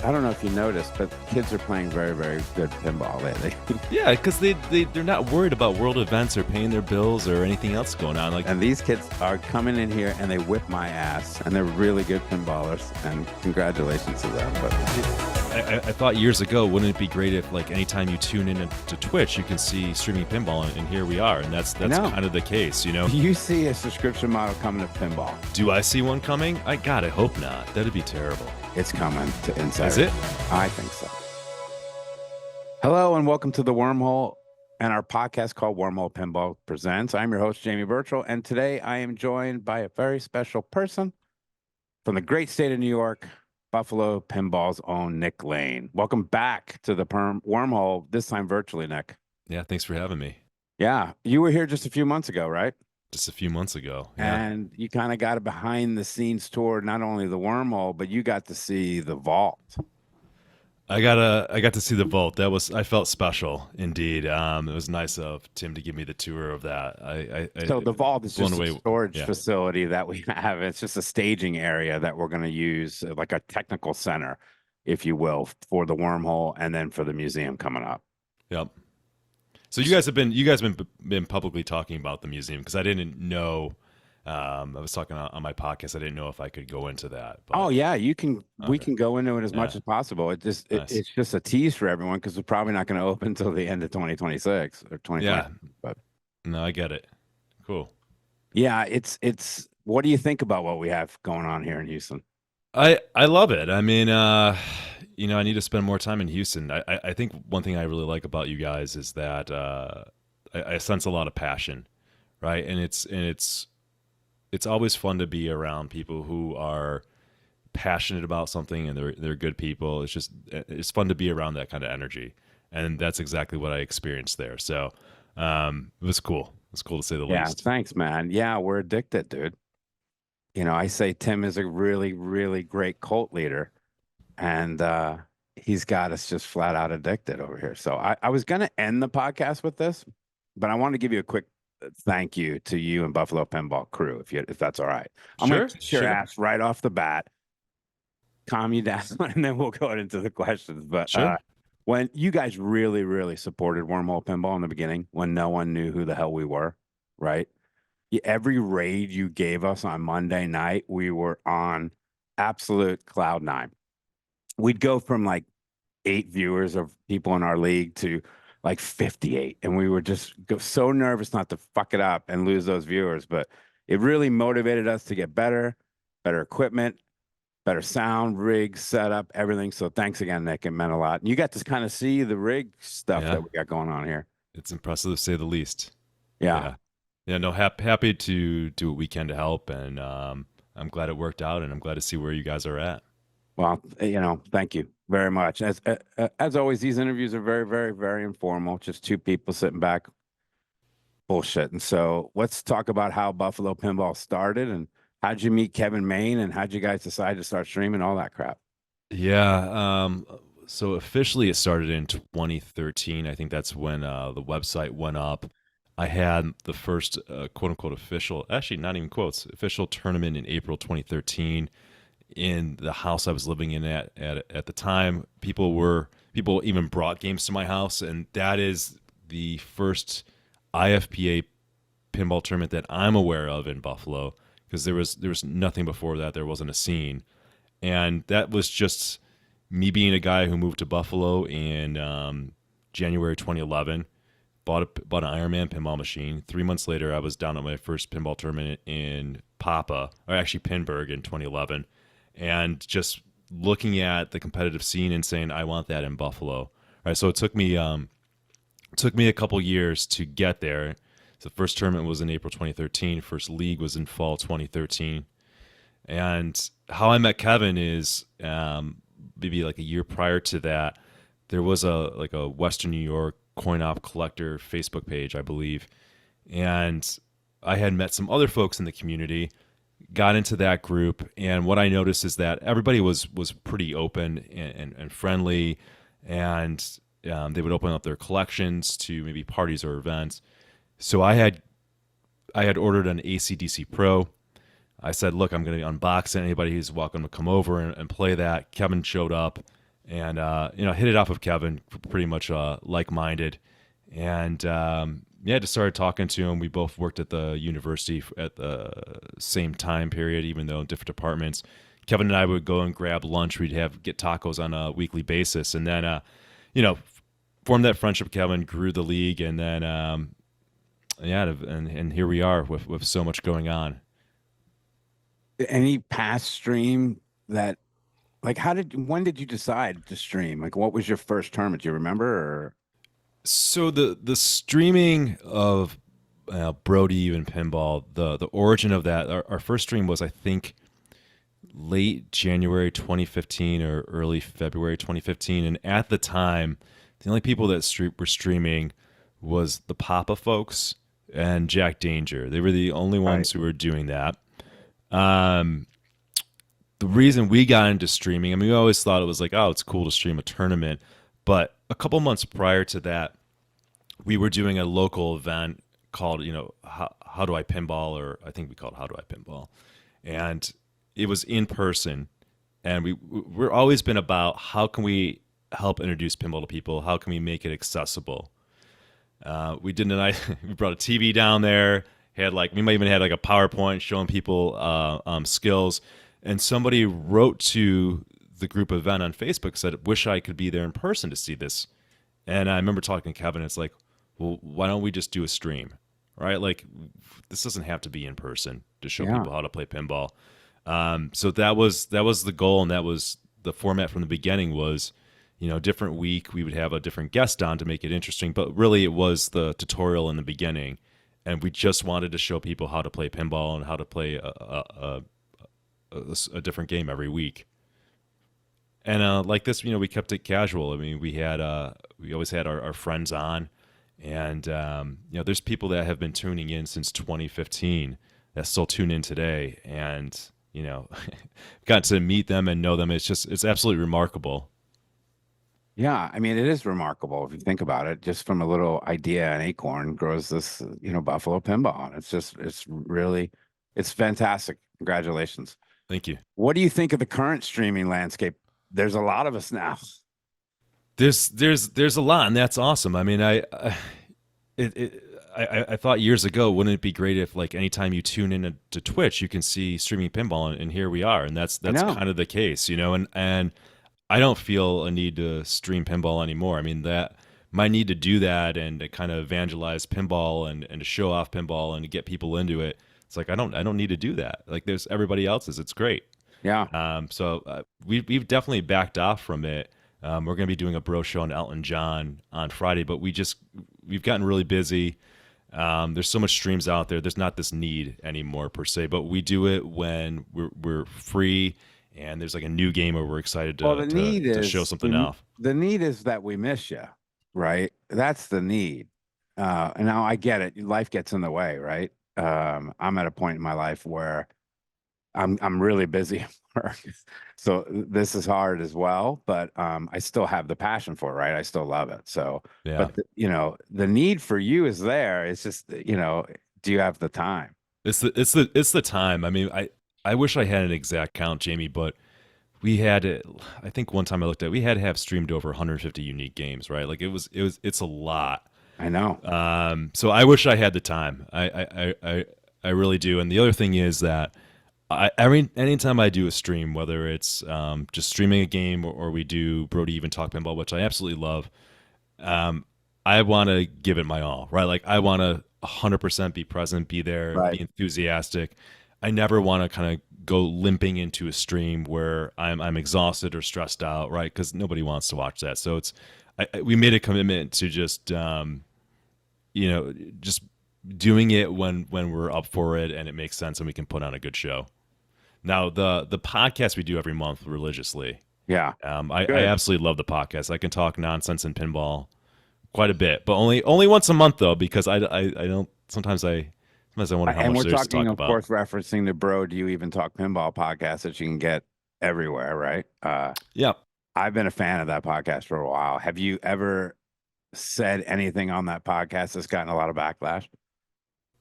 I don't know if you noticed, but kids are playing very, very good pinball lately. Yeah, because they're not worried about world events or paying their bills or anything else going on. Like, And these kids are coming in here and they whip my ass, and they're really good pinballers. And congratulations to them. But I thought years ago, wouldn't it be great if, like, anytime you tune in to Twitch, you can see streaming pinball, and here we are, and that's kind of the case, you know. do you see a subscription model coming to pinball? Do I see one coming? I hope not. That'd be terrible. It's coming to Insider. Is it? I think so. Hello and welcome to the Wormhole and our podcast called Wormhole Pinball Presents. I'm your host, Jamie Burchell, and today I am joined by a very special person from the great state of New York, Buffalo Pinball's own Nick Lane. Welcome back to the Wormhole, this time virtually, Nick. Yeah, thanks for having me. Yeah, you were here just a few months ago, right? Just a few months ago. Yeah. And you kind of got a behind the scenes tour, not only the Wormhole, but you got to see the vault. I got to see the vault. I felt special indeed. It was nice of Tim to give me the tour of that. So the vault is just a storage yeah. facility that we have. It's just a staging area that we're going to use, like a technical center, if you will, for the Wormhole and then for the museum coming up. Yep. So you guys have been publicly talking about the museum, because I didn't know. I was talking on my podcast. I didn't know if I could go into that. But, oh yeah, you can. Okay. We can go into it as much as possible. It's just a tease for everyone, because we're probably not going to open until the end of 2026 or 2020. Yeah, but no, I get it. Cool. Yeah, it's. What do you think about what we have going on here in Houston? I love it. I mean, you know, I need to spend more time in Houston. I think one thing I really like about you guys is that I sense a lot of passion, right? And it's always fun to be around people who are passionate about something, and they're good people. It's fun to be around that kind of energy, and that's exactly what I experienced there. So it was cool. It was cool to say the least. Yeah, thanks, man. Yeah, we're addicted, dude. You know, I say Tim is a really, really great cult leader, and he's got us just flat out addicted over here. So I was going to end the podcast with this, but I want to give you a quick thank you to you and Buffalo Pinball crew, if that's all right. I'm going to kick your ass right off the bat, calm you down, and then we'll go into the questions. But when you guys really, really supported Wormhole Pinball in the beginning, when no one knew who the hell we were, right? Every raid you gave us on Monday night, we were on absolute cloud nine. We'd go from like 8 viewers of people in our league to like 58. And we were just so nervous not to fuck it up and lose those viewers. But it really motivated us to get better equipment, better sound, rig, setup, everything. So thanks again, Nick. It meant a lot. And you got to kind of see the rig stuff that we got going on here. It's impressive, to say the least. Yeah. Yeah, no, happy to do what we can to help, and I'm glad it worked out, and I'm glad to see where you guys are at. Well, you know, thank you very much. As always, these interviews are very, very, very informal. Just two people sitting back bullshit. And so let's talk about how Buffalo Pinball started, and how'd you meet Kevin Main, and how'd you guys decide to start streaming, all that crap? Yeah, so officially it started in 2013. I think that's when the website went up. I had the first quote-unquote official, actually not even quotes, official tournament in April 2013 in the house I was living in at the time. People even brought games to my house, and that is the first IFPA pinball tournament that I'm aware of in Buffalo, because there was nothing before that. There wasn't a scene, and that was just me being a guy who moved to Buffalo in January 2011. Bought an Ironman pinball machine. 3 months later, I was down at my first pinball tournament in Pinburgh in 2011, and just looking at the competitive scene and saying, I want that in Buffalo. All right, so it took me a couple years to get there. So the first tournament was in April 2013. First league was in fall 2013. And how I met Kevin is maybe like a year prior to that. There was a Western New York coin-op collector Facebook page, I believe, and I had met some other folks in the community, got into that group, and what I noticed is that everybody was pretty open and friendly, and they would open up their collections to maybe parties or events. So I had ordered an AC/DC Pro. I said, look, I'm going to unbox it. Anybody who's welcome to come over and play that. Kevin showed up, and hit it off with Kevin, pretty much like-minded, and yeah, just started talking to him. We both worked at the university at the same time period, even though in different departments. Kevin and I would go and grab lunch. We'd get tacos on a weekly basis, and then you know, formed that friendship. Kevin grew the league, and then yeah, and here we are with so much going on. Any past stream that, like, when did you decide to stream? Like, what was your first tournament? Do you remember? Or So the streaming of Brody even pinball, the origin of that, our first stream was, I think, late January 2015 or early February 2015, and at the time, the only people that were streaming was the Papa folks and Jack Danger. They were the only right? ones who were doing that. Um, the reason we got into streaming, I mean, we always thought it was like, oh, it's cool to stream a tournament, but a couple months prior to that, we were doing a local event called, how do I pinball, or I think we called How Do I Pinball, and it was in person, and we're always been about how can we help introduce pinball to people, how can we make it accessible. We did a nice, we brought a TV down there, we might even had like a PowerPoint showing people skills, and somebody wrote to the group event on Facebook, said, wish I could be there in person to see this. And I remember talking to Kevin, it's like, well, why don't we just do a stream, right? Like, this doesn't have to be in person to show Yeah. people how to play pinball. So that was the goal, and that was the format from the beginning. Was, different week we would have a different guest on to make it interesting, but really it was the tutorial in the beginning, and we just wanted to show people how to play pinball and how to play a different game every week. And like this, we kept it casual. I mean, we always had our friends on, and there's people that have been tuning in since 2015 that still tune in today, and got to meet them and know them. It's absolutely remarkable. Yeah, I mean, it is remarkable if you think about it. Just from a little idea, an acorn grows this, Buffalo Pinball. And it's fantastic. Congratulations. Thank you. What do you think of the current streaming landscape? There's a lot of us now. There's a lot, and that's awesome. I mean, I thought years ago, wouldn't it be great if, like, anytime you tune in to Twitch, you can see streaming pinball, and here we are, and that's kind of the case, and I don't feel a need to stream pinball anymore. I mean, that my need to do that and to kind of evangelize pinball and to show off pinball and to get people into it. It's like I don't need to do that. Like, there's everybody else's. It's great. Yeah. So we've definitely backed off from it. We're going to be doing a bro show on Elton John on Friday, but we've gotten really busy. There's so much streams out there. There's not this need anymore per se, but we do it when we're free and there's like a new game where we're excited to show something off. The need is that we miss you, right? That's the need. And now I get it. Life gets in the way, right? I'm at a point in my life where I'm really busy at work. So this is hard as well, but I still have the passion for it, right? I still love it. So, Yeah. but the need for you is there. It's just, do you have the time? It's the time. I mean, I wish I had an exact count, Jamie, but we had it. I think one time I looked at, we had to have streamed over 150 unique games, right? Like it's a lot. I know. So I wish I had the time. I really do. And the other thing is that anytime I do a stream, whether it's just streaming a game or we do Brody Even Talk Pinball, which I absolutely love, I want to give it my all, right? Like, I want to 100% be present, be there, Right. be enthusiastic. I never want to kind of go limping into a stream where I'm exhausted or stressed out, right? Because nobody wants to watch that. So we made a commitment to just just doing it when we're up for it and it makes sense and we can put on a good show. Now the podcast we do every month religiously. Yeah. I absolutely love the podcast. I can talk nonsense and pinball quite a bit, but only once a month though, because I don't sometimes I wonder how And much we're there's to talking, talk of about. course, referencing the Bro Do You Even Talk Pinball podcast that you can get everywhere, right? Yeah. I've been a fan of that podcast for a while. Have you ever said anything on that podcast that's gotten a lot of backlash?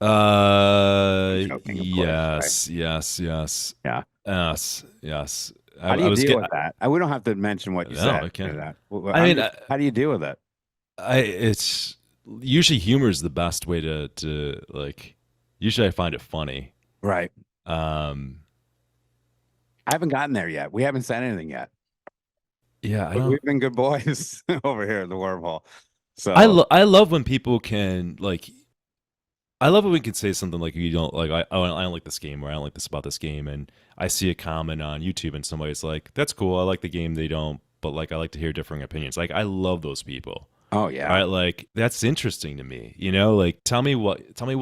Uh, Joking, of course, yes, yes, yes, Yeah. yes, yes. How do I you was deal get with that? We don't have to mention what you no, said. I can't. I I'm mean, just, how do you deal with it? it's usually humor is the best way to like. Usually, I find it funny. Right. Um, I haven't gotten there yet. We haven't said anything yet. yeah, I We've don't. been good boys over here at the wormhole. So, I love when people can like. I love when we can say something like you don't like. I don't like this game, or I don't like this about this game, and I see a comment on YouTube, and somebody's like, "That's cool. I like the game. They don't, but like I like to hear differing opinions." Like I love those people. oh All yeah, right, like that's interesting to me. You know, like tell me what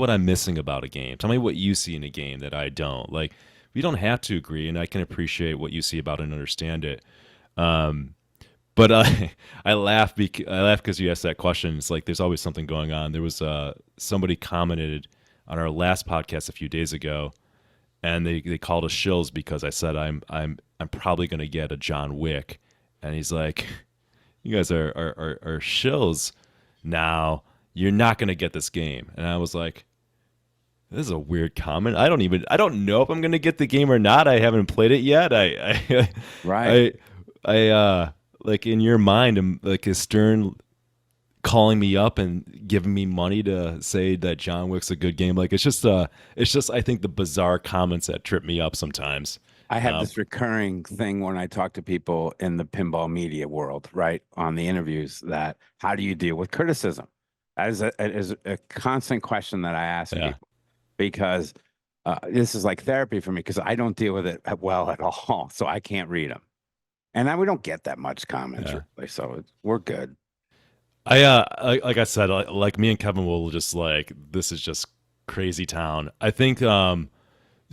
I'm missing about a game. Tell me what you see in a game that I don't. Like we don't have to agree, and I can appreciate what you see about it and understand it. Um, but I laugh because you asked that question. It's like there's always something going on. There was somebody commented on our last podcast a few days ago, and they called us shills because I said I'm probably going to get a John Wick, and he's like, you guys are shills now. You're not going to get this game, and I was like, this is a weird comment. I don't know if I'm going to get the game or not. I haven't played it yet. right. I I like in your mind, I'm like is Stern calling me up and giving me money to say that John Wick's a good game. Like it's just I think the bizarre comments that trip me up sometimes. I have Um, this recurring thing when I talk to people in the pinball media world, right, on the interviews, that how do you deal with criticism? That is a constant question that I ask yeah, people because this is like therapy for me because I don't deal with it well at all, so I can't read them. And then we don't get that much comments yeah. really, so we're good. Like I said, like me and Kevin will just like this is just crazy town. I think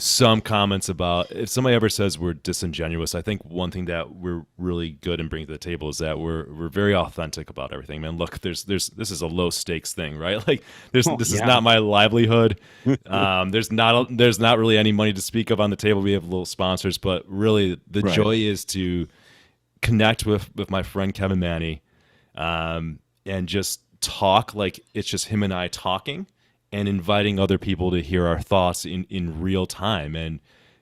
some comments about if somebody ever says we're disingenuous, I think one thing that we're really good in bringing to the table is that we're very authentic about everything. Man, look, there's this is a low stakes thing, right? Like Oh, this is yeah. not my livelihood. There's not really any money to speak of on the table. We have little sponsors, but really the Right. joy is to connect with my friend Kevin Manny, and just talk like it's just him and I talking and inviting other people to hear our thoughts in real time. And,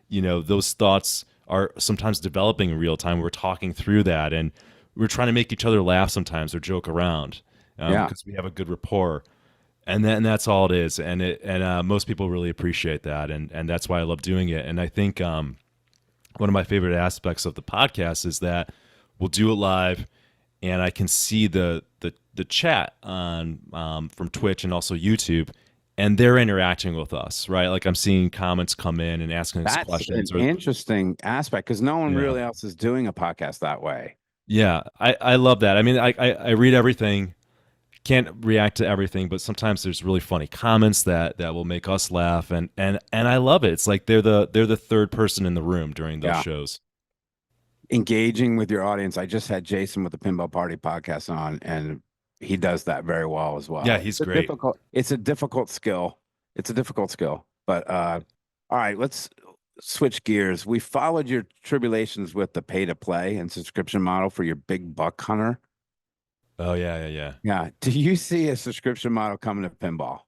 you know, those thoughts are sometimes developing in real time. We're talking through that and we're trying to make each other laugh sometimes or joke around Yeah. because we have a good rapport. And that's all it is. And most people really appreciate that. And that's why I love doing it. And I think one of my favorite aspects of the podcast is that we'll do it live and I can see the chat on from Twitch and also YouTube, and they're interacting with us, right? Like I'm seeing comments come in and asking us That's an questions, or interesting aspect because no one yeah, really else is doing a podcast that way. yeah. I love that. I mean, I read everything, can't react to everything, but sometimes there's really funny comments that will make us laugh, and I love it. It's like they're the third person in the room during those Yeah. shows. Engaging with your audience. I just had Jason with the Pinball Party podcast on, and he does that very well as Yeah, well. he's great. It's a difficult skill. It's a difficult skill. But all right, let's switch gears. We followed your tribulations with the pay to play and subscription model for your big buck hunter. Oh yeah. Yeah. Do you see a subscription model coming to pinball?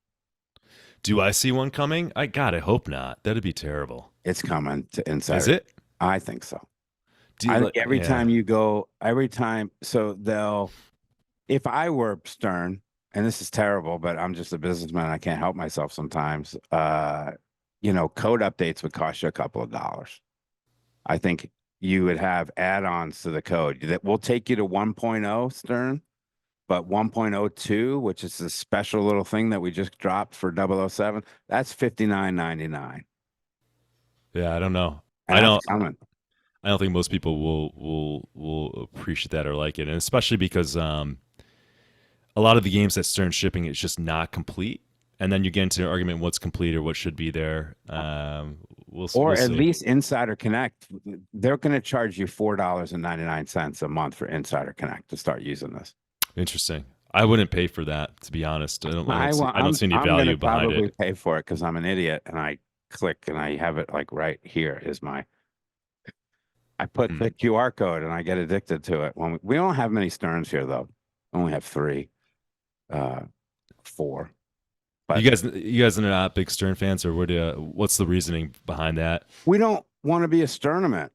Do I see one coming? I hope not. That'd be terrible. It's coming to Is Insider. it? I think so. Do I you think like? every Yeah. time you go, every time, so they'll, if I were Stern, and this is terrible, but I'm just a businessman, I can't help myself sometimes. You know, code updates would cost you a couple of dollars. I think you would have add-ons to the code that will take you to 1.0 Stern, but 1.02, which is a special little thing that we just dropped for 007, that's 59.99. Yeah, I don't know. And that's coming. I don't think most people will appreciate that or like it, and especially because a lot of the games that Stern shipping is just not complete, and then you get into an argument what's complete or what should be there. Or We'll at see. least Insider Connect, they're going to charge you $4.99 a month for Insider Connect to start using this. Interesting. I wouldn't pay for that, to be honest. I don't see any I'm going value to behind probably it. pay for it because I'm an idiot and I click and I have it like right here is my. I put Hmm. the QR code and I get addicted to it. When we don't have many Sterns here though, we only have three, uh, four. But You guys are not big Stern fans, or what's the reasoning behind that? we don't want to be a sternament.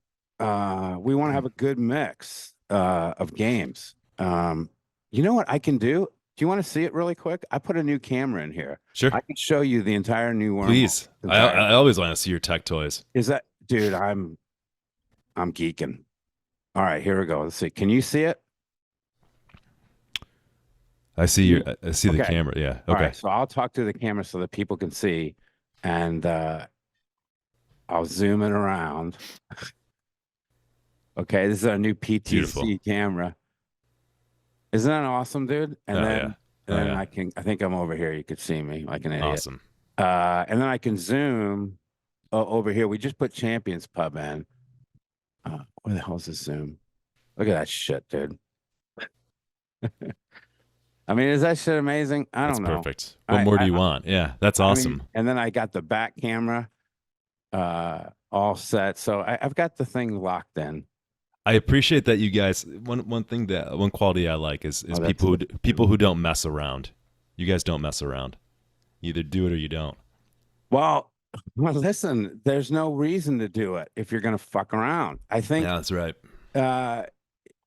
We want to have a good mix of games. You know what I can do? Do you want to see it really quick? I put a new camera in here. Sure. I can show you the entire new wormhole. Please. I always want to see your tech toys. Is that, dude? I'm geeking. All right, here we go. Let's see. Can you see it? I see the camera. Yeah. Okay. All right, so I'll talk to the camera so that people can see, and I'll zoom it around. Okay, this is our new PTC Beautiful. camera. Isn't that awesome, dude? And then I think I'm over here. You could see me like an idiot. Awesome. And then I can zoom over here. We just put Champions Pub in. Where the hell's the zoom? Look at that shit, dude. I mean, is that shit amazing? I don't know. That's perfect. What more do you want? Yeah, that's awesome. I mean, and then I got the back camera all set. So I've got the thing locked in. I appreciate that you guys. One quality I like is people who don't mess around. You guys don't mess around. You either do it or you don't. Well, listen. There's no reason to do it if you're going to fuck around. I think. Yeah, that's right.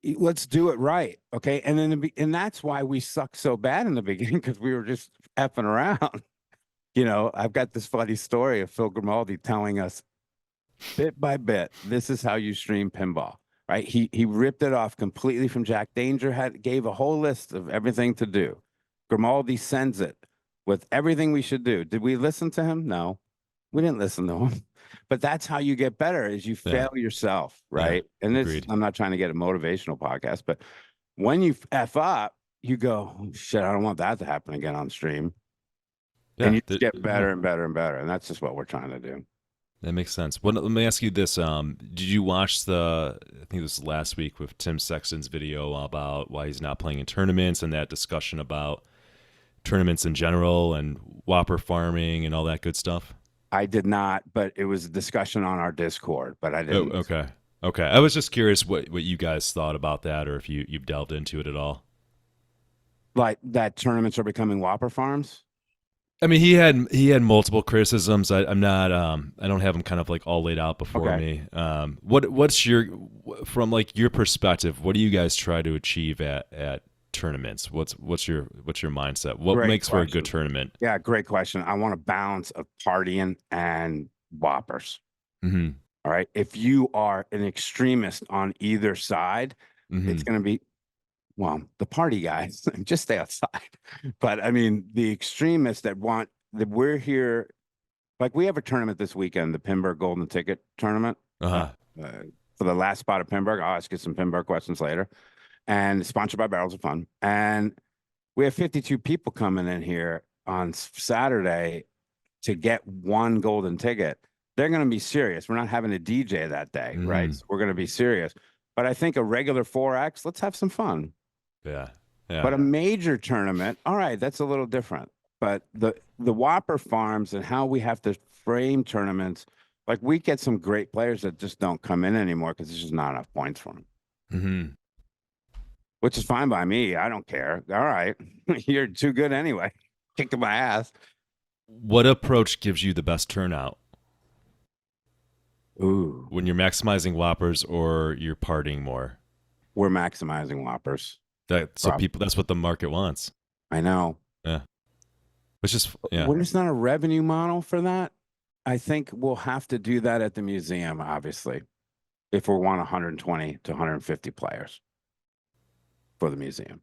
Let's do it right, okay? And then and that's why we sucked so bad in the beginning, because we were just effing around. You know, I've got this funny story of Phil Grimaldi telling us bit by bit, this is how you stream pinball. Right, he ripped it off completely from Jack Danger. Gave a whole list of everything to do. Grimaldi sends it with everything we should do. Did we listen to him? No, we didn't listen to him. But that's how you get better: is you fail yourself, right? Yeah, and I'm not trying to get a motivational podcast, but when you f up, you go, oh, shit, I don't want that to happen again on stream. Yeah, and you just get better and better and better, and that's just what we're trying to do. That makes sense. Well, let me ask you this. Did you watch I think this was last week with Tim Sexton's video about why he's not playing in tournaments and that discussion about tournaments in general and whopper farming and all that good stuff? I did not, but it was a discussion on our Discord, but I didn't. Oh, okay. Okay. I was just curious what you guys thought about that, or if you've delved into it at all. Like that tournaments are becoming whopper farms? I mean, he had multiple criticisms. I'm not I don't have them kind of like all laid out before me. What's from like your perspective? What do you guys try to achieve at tournaments? What's your mindset? What makes for a good tournament? Yeah, great question. I want a balance of partying and whoppers. Mm-hmm. All right. If you are an extremist on either side, it's going to be, well, the party guys just stay outside. But I mean, the extremists that we're here, like we have a tournament this weekend, the Pinburgh Golden Ticket Tournament. For the last spot of Pinburgh. I'll ask you some Pinburgh questions later. And it's sponsored by Barrels of Fun. And we have 52 people coming in here on Saturday to get one golden ticket. They're going to be serious. We're not having a DJ that day, right? So we're going to be serious. But I think a regular 4X, let's have some fun. Yeah. But a major tournament, all right, that's a little different. But the Whopper farms and how we have to frame tournaments, like we get some great players that just don't come in anymore because there's just not enough points for them. Mm-hmm. Which is fine by me. I don't care. All right. You're too good anyway. Kick my ass. What approach gives you the best turnout? Ooh. When you're maximizing whoppers or you're partying more? We're maximizing whoppers. That's what the market wants. I know. Yeah. It's just, yeah. When it's not a revenue model for that, I think we'll have to do that at the museum, obviously, if we want 120 to 150 players for the museum,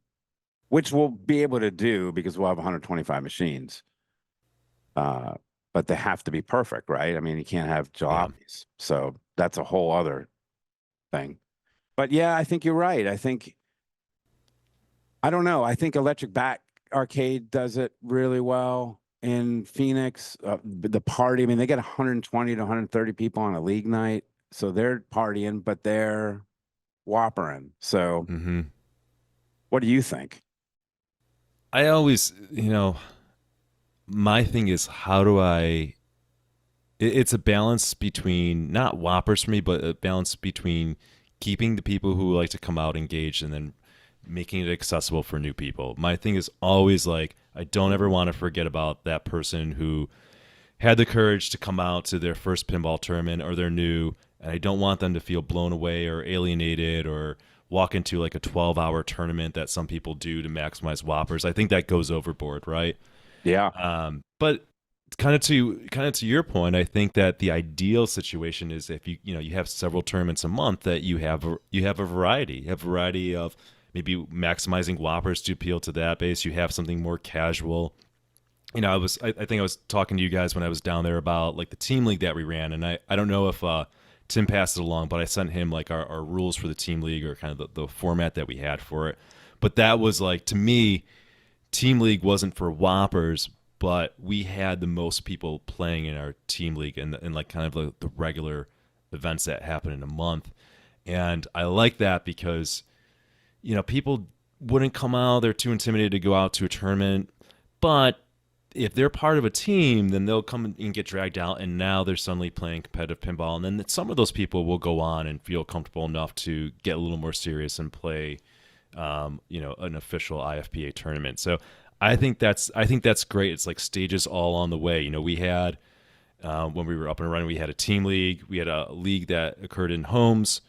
which we'll be able to do because we'll have 125 machines. But they have to be perfect, right? I mean, you can't have jalopies. Yeah. So that's a whole other thing. But yeah, I think you're right. I don't know. I think Electric Back Arcade does it really well in Phoenix. The party, I mean, they get 120 to 130 people on a league night. So they're partying, but they're whoppering. So what do you think? I always, my thing is, how do it's a balance between, not whoppers for me, but a balance between keeping the people who like to come out engaged and then making it accessible for new people. My thing is always like, I don't ever want to forget about that person who had the courage to come out to their first pinball tournament, or they're new, and I don't want them to feel blown away or alienated or walk into like a 12-hour tournament that some people do to maximize whoppers. I think that goes overboard, right? Yeah. But kind of to your point, I think that the ideal situation is if you have several tournaments a month, that you have a variety. You have a variety of maybe maximizing whoppers to appeal to that base. You have something more casual. I think I was talking to you guys when I was down there about like the team league that we ran, and I don't know if Tim passed it along, but I sent him like our rules for the team league, or kind of the format that we had for it. But that was like, to me, team league wasn't for whoppers, but we had the most people playing in our team league, and like kind of the regular events that happen in a month. And I like that because people wouldn't come out, they're too intimidated to go out to a tournament. But if they're part of a team, then they'll come and get dragged out, and now they're suddenly playing competitive pinball. And then some of those people will go on and feel comfortable enough to get a little more serious and play an official IFPA tournament. So I think that's great. It's like stages all on the way. We had when we were up and running, we had a team league, we had a league that occurred in homes,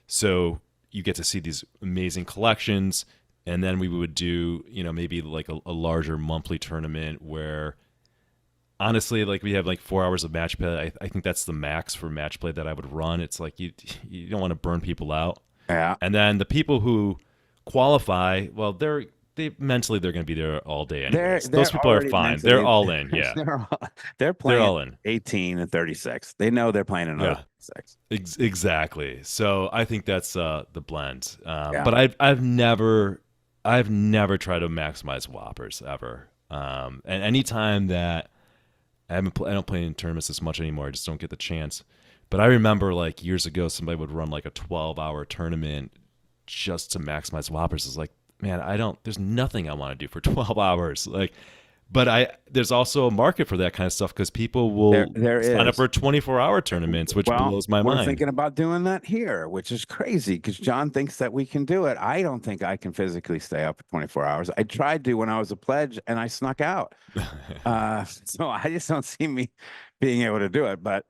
so you get to see these amazing collections. And then we would do maybe like a larger monthly tournament where, honestly, like we have like 4 hours of match play. I think that's the max for match play that I would run. It's like you don't want to burn people out. Yeah. And then the people who qualify, well, they're mentally they're going to be there all day anyways. Those people are fine. They're all in. Yeah, they're playing all in. 18 and 36. They know they're playing another 36. Exactly. So I think that's the blend. But I've never tried to maximize whoppers ever. And anytime that I don't play in tournaments as much anymore. I just don't get the chance. But I remember like years ago, somebody would run like a 12-hour tournament just to maximize whoppers. It's like, man, there's nothing I want to do for 12 hours. Like, but there's also a market for that kind of stuff, because people will sign up for 24-hour tournaments, which blows my mind. We're thinking about doing that here, which is crazy because John thinks that we can do it. I don't think I can physically stay up for 24 hours. I tried to when I was a pledge and I snuck out. So I just don't see me being able to do it. But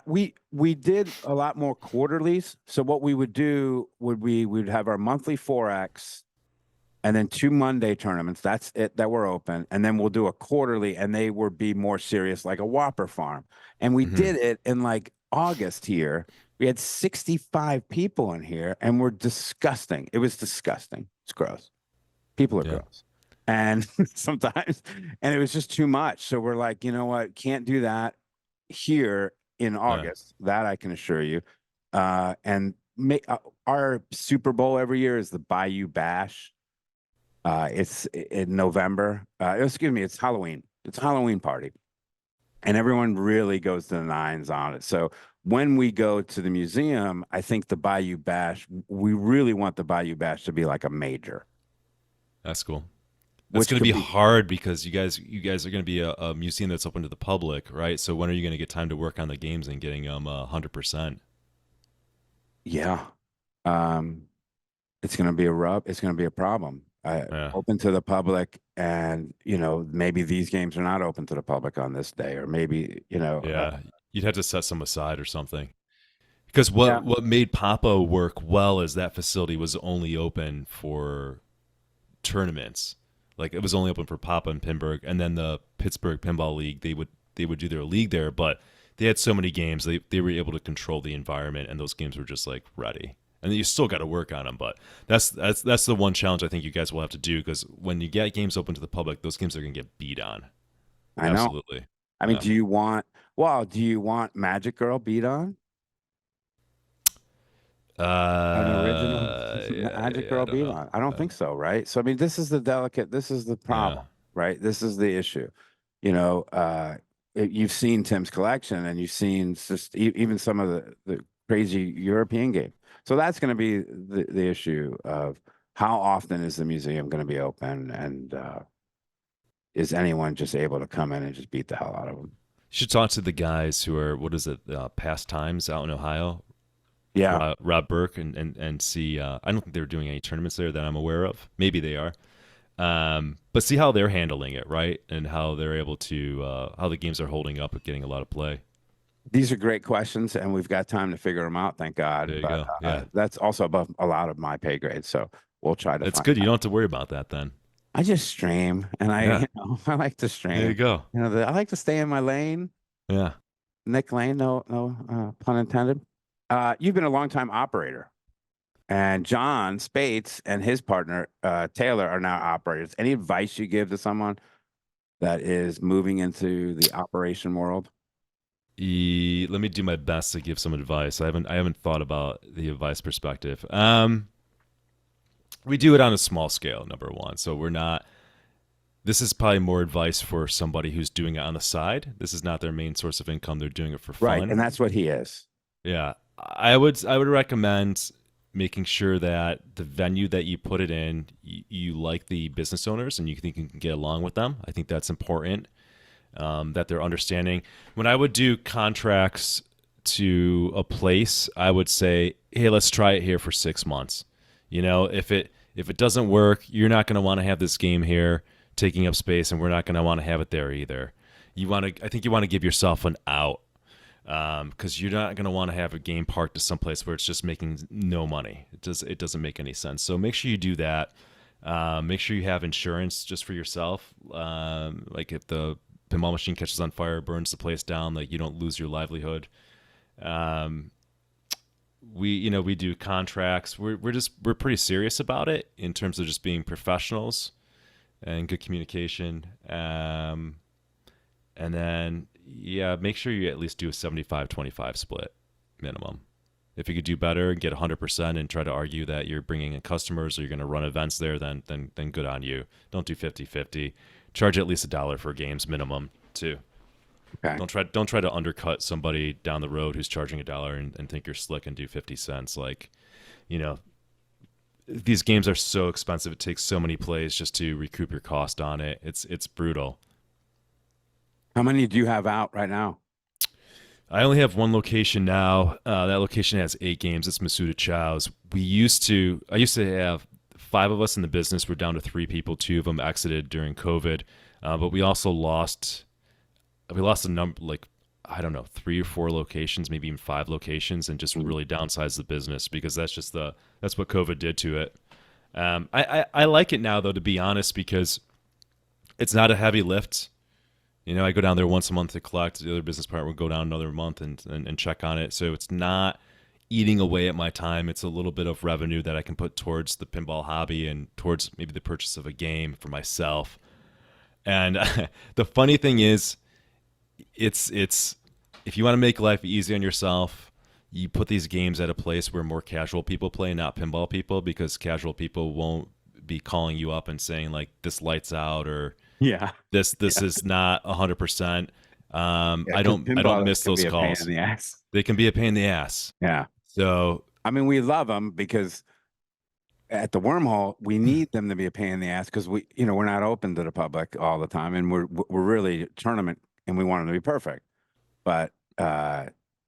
we did a lot more quarterlies. So what we would do we'd have our monthly 4X, and then 2 Monday tournaments. That's it that were open. And then we'll do a quarterly, and they would be more serious, like a Whopper farm. And we did it in like August here. We had 65 people in here, and we're disgusting. It was disgusting. It's gross. People are gross. And sometimes, and it was just too much. So we're like, you know what? Can't do that here in August. That I can assure you. And our Super Bowl every year is the Bayou Bash. It's in November. Excuse me, it's Halloween. It's a Halloween party. And everyone really goes to the nines on it. So when we go to the museum, I think the Bayou Bash, we really want the Bayou Bash to be like a major. That's cool. That's going to be hard because you guys are going to be a museum that's open to the public, right? So when are you going to get time to work on the games and getting them 100%? Yeah. It's going to be it's going to be a problem. Open to the public, and maybe these games are not open to the public on this day, or maybe you'd have to set some aside or something, because what made Papa work well is that facility was only open for tournaments. Like, it was only open for Papa and Pinburgh, and then the Pittsburgh Pinball League, they would do their league there, but they had so many games, they were able to control the environment, and those games were just like ready. And you still got to work on them, but that's the one challenge I think you guys will have to do, because when you get games open to the public, those games are going to get beat on. I know. Absolutely. I mean, do you want Magic Girl beat on? An original Magic Girl beat on? I don't think so, right? So I mean, this is the problem, right? This is the issue. You've seen Tim's collection, and you've seen just even some of the crazy European games. So that's going to be the issue of how often is the museum going to be open, and is anyone just able to come in and just beat the hell out of them? You should talk to the guys who are, Past Times out in Ohio. Yeah. Rob Burke, and see, I don't think they're doing any tournaments there that I'm aware of. Maybe they are. But see how they're handling it, right? And how they're able to, how the games are holding up and getting a lot of play. These are great questions, and we've got time to figure them out, thank There God. you But go. Yeah. that's also above a lot of my pay grade, so we'll try to It's find good. You out. don't have to worry about that then. I just stream, and Yeah. I like to There you stream. go. I like to stay in my lane, Yeah. Nick Lane, no pun intended. You've been a longtime operator, and John Spates and his partner Taylor are now operators. Any advice you give to someone that is moving into the operation world? Let me do my best to give some advice. I haven't thought about the advice perspective. We do it on a small scale, number one. So we're not. This is probably more advice for somebody who's doing it on the side. This is not their main source of income. They're doing it for Right, fun. and that's what he is. Yeah, I would recommend making sure that the venue that you put it in, you like the business owners and you think you can get along with them. I think that's important. That they're understanding. When I would do contracts to a place, I would say, "Hey, let's try it here for 6 months." If it doesn't work, you're not going to want to have this game here taking up space, and we're not going to want to have it there either. I think you want to give yourself an out, because you're not going to want to have a game parked to someplace where it's just making no money. It doesn't make any sense. So make sure you do that. Make sure you have insurance just for yourself. Like if the pinball machine catches on fire, burns the place down, like you don't lose your livelihood. Um, we do contracts. We're pretty serious about it in terms of just being professionals and good communication. And then make sure you at least do a 75-25 split minimum. If you could do better and get 100% and try to argue that you're bringing in customers or you're going to run events there, then good on you. Don't do 50-50. Charge at least $1 for games minimum too. Okay. Don't try to undercut somebody down the road who's charging $1 and think you're slick and do 50 cents. Like, these games are so expensive. It takes so many plays just to recoup your cost on it. It's brutal. How many do you have out right now? I only have one location now. That location has 8 games. It's Masuda Chow's. I used to have 5 of us in the business. We're down to 3 people. 2 of them exited during COVID. But we also lost a number, like, I don't know, 3 or 4 locations, maybe even 5 locations, and just really downsized the business because that's what COVID did to it. I like it now though, to be honest, because it's not a heavy lift. I go down there once a month to collect. The other business partner will go down another month and check on it. So it's not eating away at my time. It's a little bit of revenue that I can put towards the pinball hobby and towards maybe the purchase of a game for myself. And the funny thing is, it's if you want to make life easy on yourself, you put these games at a place where more casual people play, not pinball people, because casual people won't be calling you up and saying like, this lights out, or Yeah. this is not 100%. Yeah, I don't miss can those be a pain calls. in the ass. They can be a pain in the ass. Yeah. So I mean, we love them because at the Wormhole, we need them to be a pain in the ass because we're not open to the public all the time, and we're really a tournament, and we want them to be perfect. But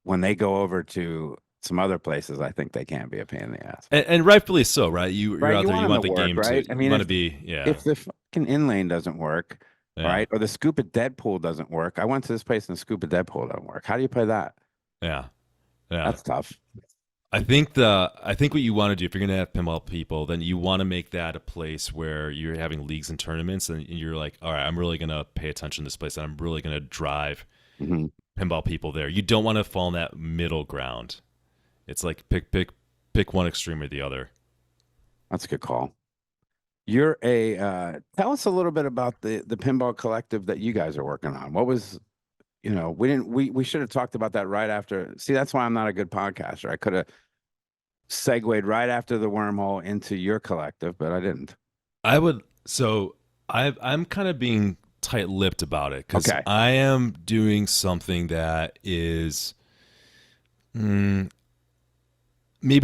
when they go over to some other places, I think they can be a pain in the ass. and rightfully so, right? You're Right? out You there, you want want 'em the to work, game right? to, I you mean, want to be, yeah. if the fucking inlane doesn't work, Yeah. right, or the scoop at Deadpool doesn't work. I went to this place and the scoop at Deadpool doesn't work. How do you play that? Yeah. Yeah. That's tough. I think what you want to do, if you're going to have pinball people, then you want to make that a place where you're having leagues and tournaments, and you're like, all right, I'm really going to pay attention to this place, and I'm really going to drive pinball people there. You don't want to fall in that middle ground. It's like pick one extreme or the other. That's a good call. You're tell us a little bit about the pinball collective that you guys are working on. What was, we should have talked about that right after. See, that's why I'm not a good podcaster. I could have segued right after the Wormhole into your collective, but I didn't. I'm kind of being tight-lipped about it because Okay. I am doing something that is, maybe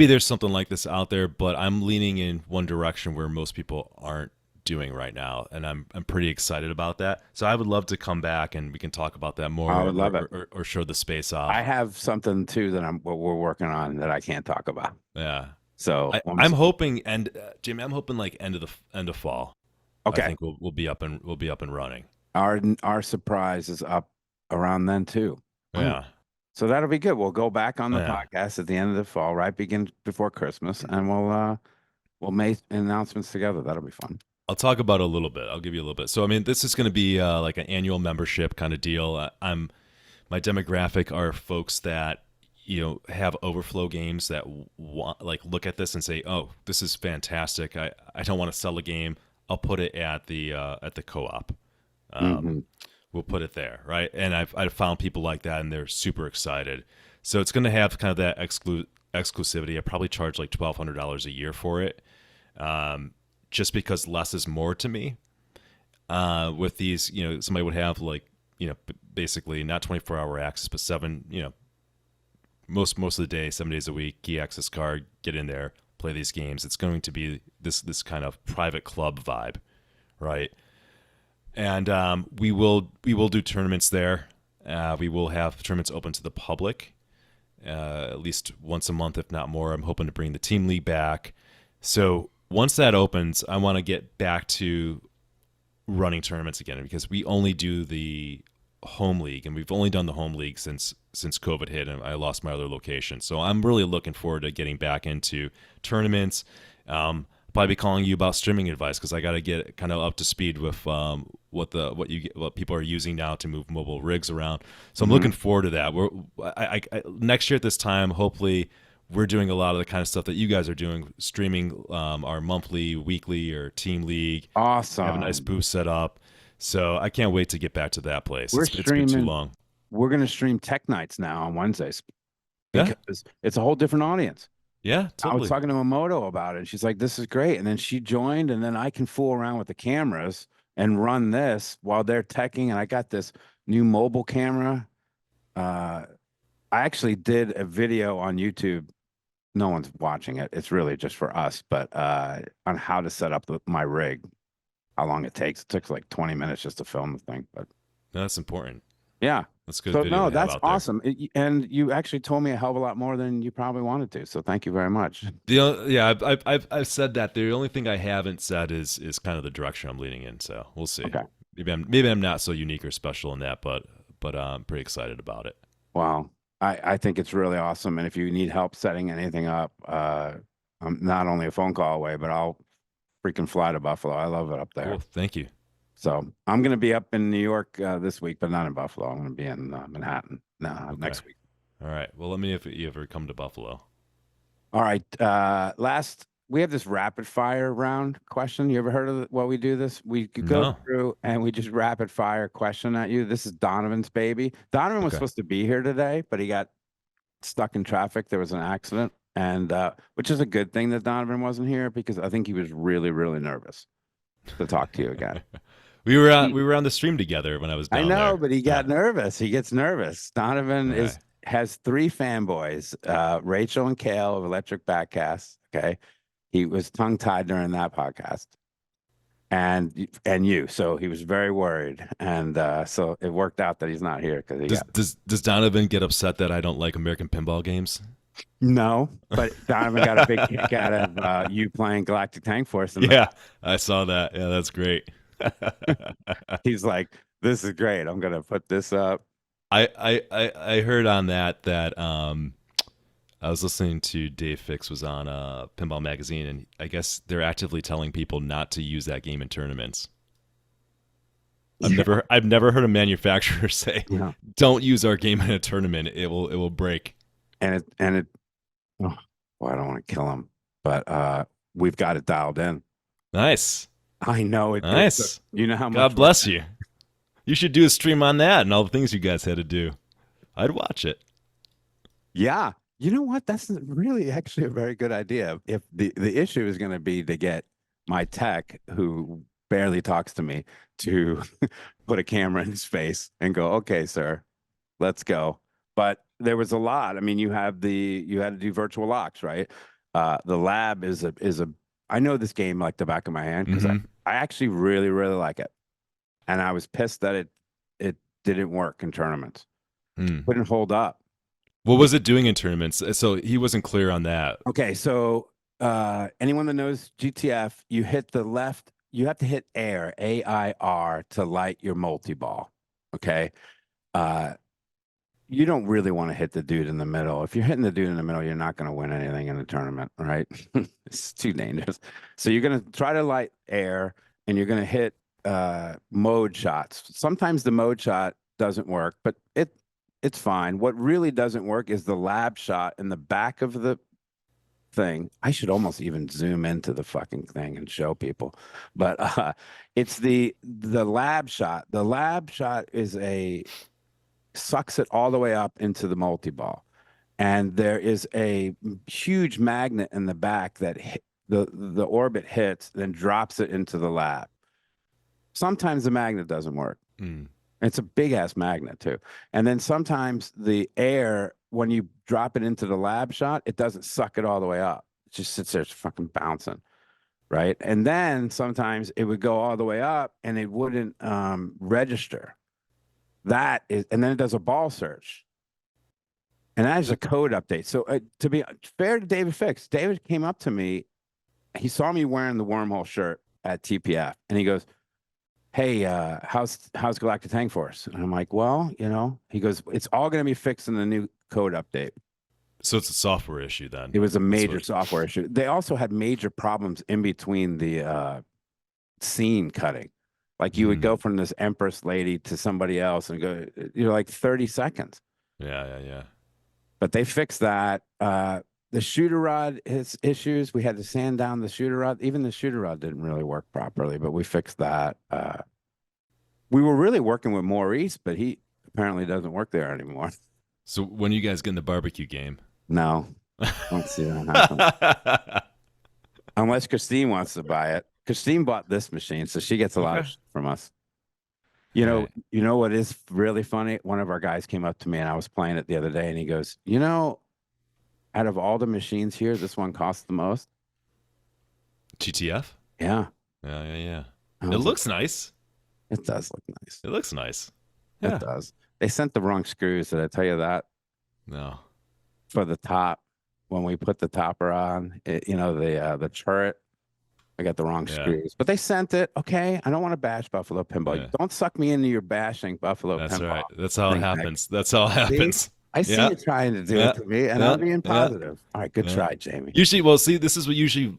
there's something like this out there, but I'm leaning in one direction where most people aren't doing right now, and I'm pretty excited about that. So I would love to come back and we can talk about that more. I would love it. Or show the space off. I have something too that we're working on that I can't talk about. Yeah. So I'm hoping, and Jimmy, I'm hoping like end of fall. Okay. I think we'll be up and running. Our surprise is up around then too. Yeah. So that'll be good. We'll go back on the Yeah. podcast at the end of the fall, right? Begin before Christmas, and we'll make announcements together. That'll be fun. I'll talk about it a little bit. I'll give you a little bit. So, I mean, this is going to be like an annual membership kind of deal. My demographic are folks that have overflow games that want, like, look at this and say, "Oh, this is fantastic. I don't want to sell a game. I'll put it at the co-op. Hmm. We'll put it there, right?" And I've found people like that, and they're super excited. So it's going to have kind of that exclusivity. I probably charge like $1,200 a year for it, just because less is more to me. With these, somebody would have like, basically not 24-hour access, but most of the day, 7 days a week, key access card, get in there, play these games. It's going to be this kind of private club vibe, right? And we will do tournaments there. We will have tournaments open to the public, at least once a month, if not more. I'm hoping to bring the team league back. So once that opens, I want to get back to running tournaments again, because we only do the home league, and we've only done the home league since COVID hit and I lost my other location. So I'm really looking forward to getting back into tournaments. Probably be calling you about streaming advice, because I got to get kind of up to speed with what people are using now to move mobile rigs around. So I'm looking forward to that. Next year at this time, hopefully, we're doing a lot of the kind of stuff that you guys are doing, streaming our monthly, weekly, or team league. Awesome. Have a nice booth set up. So I can't wait to get back to that place. We're It's been too long. We're going to stream Tech Nights now on Wednesdays, Yeah. because it's a whole different audience. Yeah, I was totally. talking to Emoto about it, and she's like, "This is great." And then she joined, and then I can fool around with the cameras and run this while they're teching. And I got this new mobile camera. I actually did a video on YouTube. No one's watching it. It's really just for us, but on how to set up my rig, how long it takes. It took like 20 minutes just to film the thing, but That's important. yeah. That's good So video no, to have that's out there. awesome. And you actually told me a hell of a lot more than you probably wanted to. So thank you very much. I've said that. The only thing I haven't said is kind of the direction I'm leaning in. So we'll see. Okay. Maybe I'm not so unique or special in that, but I'm pretty excited about it. Wow. I think it's really awesome. And if you need help setting anything up, I'm not only a phone call away, but I'll freaking fly to Buffalo. I love it up there. Cool. Thank you. So I'm going to be up in New York this week, but not in Buffalo. I'm going to be in Manhattan next week. All right. Well, let me know if you ever come to Buffalo. All right. We have this rapid fire round question. You ever heard of what we do this? We could go No. through and we just rapid fire question at you. This is Donovan's baby. Donovan was Okay. supposed to be here today, but he got stuck in traffic. There was an accident, and which is a good thing that Donovan wasn't here, because I think he was really, really nervous to talk to you again. We were on the stream together when I was down I know, there. but he got nervous. He gets nervous. Donovan Okay. has 3 fanboys, Rachel and Kale of Electric Backcast. Okay. He was tongue tied during that podcast, and you. So he was very worried. And so it worked out that he's not here, because Does Donovan get upset that I don't like American pinball games? no, but Donovan got a big kick out of you playing Galactic Tank Force. Yeah, I saw that. Yeah, that's great. He's like, "This is great. I'm gonna put this up." I heard on that I was listening to Dave Fix was on Pinball Magazine, and I guess they're actively telling people not to use that game in tournaments. I've never heard a manufacturer say, Yeah. "Don't use our game in a tournament. It will break." And it. Oh, well, I don't want to kill him, but we've got it dialed in. Nice. I know it. Nice. You know how much. God bless you. You should do a stream on that and all the things you guys had to do. I'd watch it. Yeah. You know what? That's really actually a very good idea. If the issue is going to be to get my tech, who barely talks to me, to put a camera in his face and go, "Okay, sir, let's go." But there was a lot. I mean, you had to do virtual locks, right? The lab is a I know this game like the back of my hand, because I actually really, really like it. And I was pissed that it didn't work in tournaments. Couldn't hold up. What was it doing in tournaments? So he wasn't clear on that. Okay, so anyone that knows GTF, you hit the left, you have to hit air, AIR, to light your multi-ball. Okay. you don't really want to hit the dude in the middle. If you're hitting the dude in the middle, you're not going to win anything in the tournament, right? It's too dangerous. So you're going to try to light air and you're going to hit mode shots. Sometimes the mode shot doesn't work, but it's fine. What really doesn't work is the lab shot in the back of the thing. I should almost even zoom into the fucking thing and show people. But it's the lab shot. The lab shot is sucks it all the way up into the multi-ball. And there is a huge magnet in the back that the orbit hits, then drops it into the lab. Sometimes the magnet doesn't work. It's a big ass magnet too. And then sometimes the air, when you drop it into the lab shot, it doesn't suck it all the way up. It just sits there fucking bouncing. Right. And then sometimes it would go all the way up and it wouldn't register. That is, and then it does a ball search. And that is a code update. So to be fair to David Fix, David came up to me. He saw me wearing the Wormhole shirt at TPF and he goes, hey, how's Galactic Tank Force? And I'm like, well, he goes, it's all going to be fixed in the new code update. So it's a software issue then. It was a major software issue. They also had major problems in between the scene cutting. Like you would go from this Empress lady to somebody else and go, like 30 seconds. Yeah. But they fixed that. The shooter rod has issues. We had to sand down the shooter rod. Even the shooter rod didn't really work properly, but we fixed that. We were really working with Maurice, but he apparently doesn't work there anymore. So when are you guys getting the barbecue game? No, I don't see that happen. Unless Christine wants to buy it. Christine bought this machine, so she gets a lot of shit from us. You know what is really funny? One of our guys came up to me and I was playing it the other day and he goes, out of all the machines here, this one costs the most. GTF? Yeah. Yeah. It looks nice. It does look nice. It looks nice. Yeah. It does. They sent the wrong screws. Did I tell you that? No. For the top, when we put the topper on, the turret, I got the wrong screws. But they sent it. Okay, I don't want to bash Buffalo Pinball. Yeah. Don't suck me into your bashing Buffalo Pinball. That's right. That's how it happens. That's how it happens. See? I see you trying to do it to me, and I'm being positive. All right, good try, Jamie. Usually, this is what usually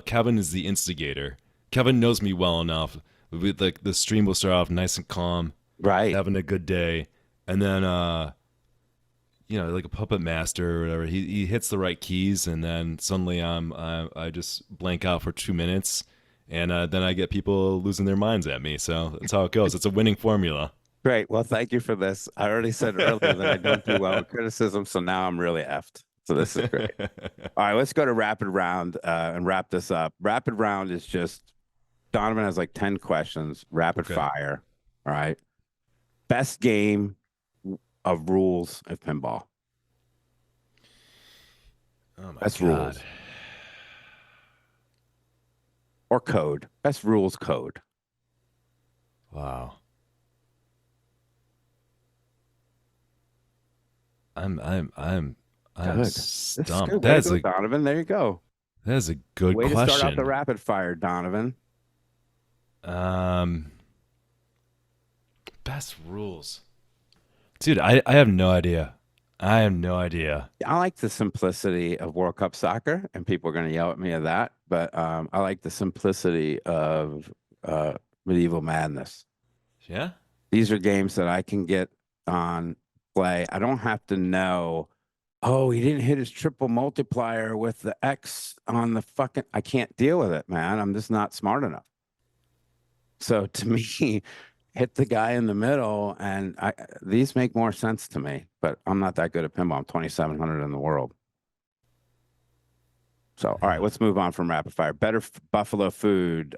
Kevin is the instigator. Kevin knows me well enough. Like the stream will start off nice and calm, right, having a good day, and then like a puppet master or whatever, he hits the right keys, and then suddenly I just blank out for 2 minutes, and then I get people losing their minds at me. So that's how it goes. It's a winning formula. Great. Well, thank you for this. I already said earlier that I don't do well with criticism, so now I'm really effed. So this is great. All right, let's go to rapid round and wrap this up. Rapid round is just Donovan has like 10 questions, rapid fire. All right. Best game of rules of pinball. Oh my Best God. rules. Or code. Best rules code. Wow. I'm stumped. That's Donovan. There you go. That is a good way question. To start out the rapid fire, Donovan. Best rules, dude. I have no idea. I have no idea. I like the simplicity of World Cup soccer, and people are going to yell at me at that. But I like the simplicity of Medieval Madness. Yeah, these are games that I can get on play. I don't have to know. Oh, he didn't hit his triple multiplier with the X on the fucking. I can't deal with it, man. I'm just not smart enough. So to me, hit the guy in the middle, and these make more sense to me. But I'm not that good at pinball. I'm 2,700 in the world. So, all right, let's move on from rapid fire. Better Buffalo food,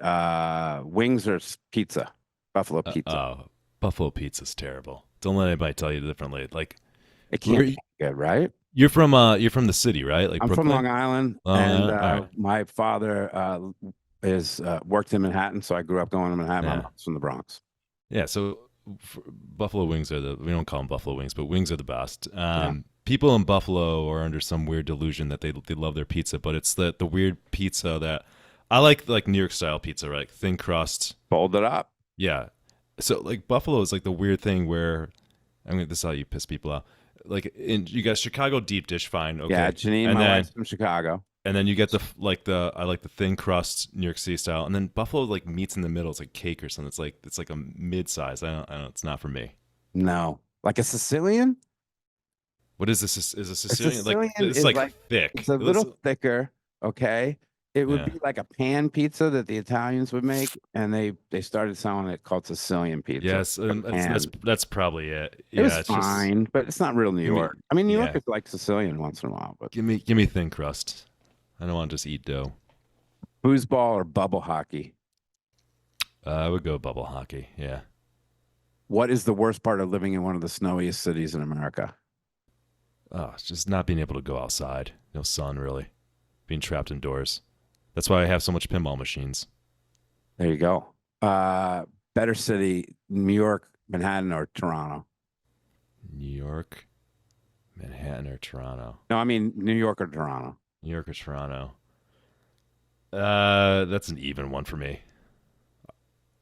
wings or pizza? Buffalo pizza. Buffalo pizza's terrible. Don't let anybody tell you differently. Like, it can't be good, right? You're from the city, right? Like I'm Brooklyn? from Long Island, and my father worked in Manhattan, so I grew up going to Manhattan. My mom's from the Bronx. Yeah, so Buffalo wings we don't call them Buffalo wings, but wings are the best. People in Buffalo are under some weird delusion that they love their pizza, but it's the weird pizza that I like New York style pizza, right? Thin crust, folded up. Yeah. So like Buffalo is like the weird thing where, I mean, this is how you piss people off. you got Chicago deep dish, fine, Yeah, okay, Janine, and my then wife's from Chicago. you get I like the thin crust New York City style, and then Buffalo like meets in the middle. It's like cake or something. It's like a mid size. I don't. It's not for me. No, like a Sicilian. What is this? Is a A Sicilian like Sicilian it's is like like it's thick? a It looks, little thicker. Okay, it would yeah, be like a pan pizza that the Italians would make, and they started selling it called Sicilian pizza. yes, The and pan. that's probably it. It was Yeah, it's just fine, but it's not real New give me York. I mean, New yeah, Yorkers like Sicilian once in a while, but give me thin crust. I don't want to just eat dough. foosball or bubble hockey. I would go bubble hockey. Yeah. What is the worst part of living in one of the snowiest cities in America? Oh, it's just not being able to go outside. No sun, really. Being trapped indoors. That's why I have so much pinball machines. There you go. Better city, New York, Manhattan, or Toronto? New York, Manhattan, or Toronto? No, I mean New York or Toronto. New York or Toronto? That's an even one for me.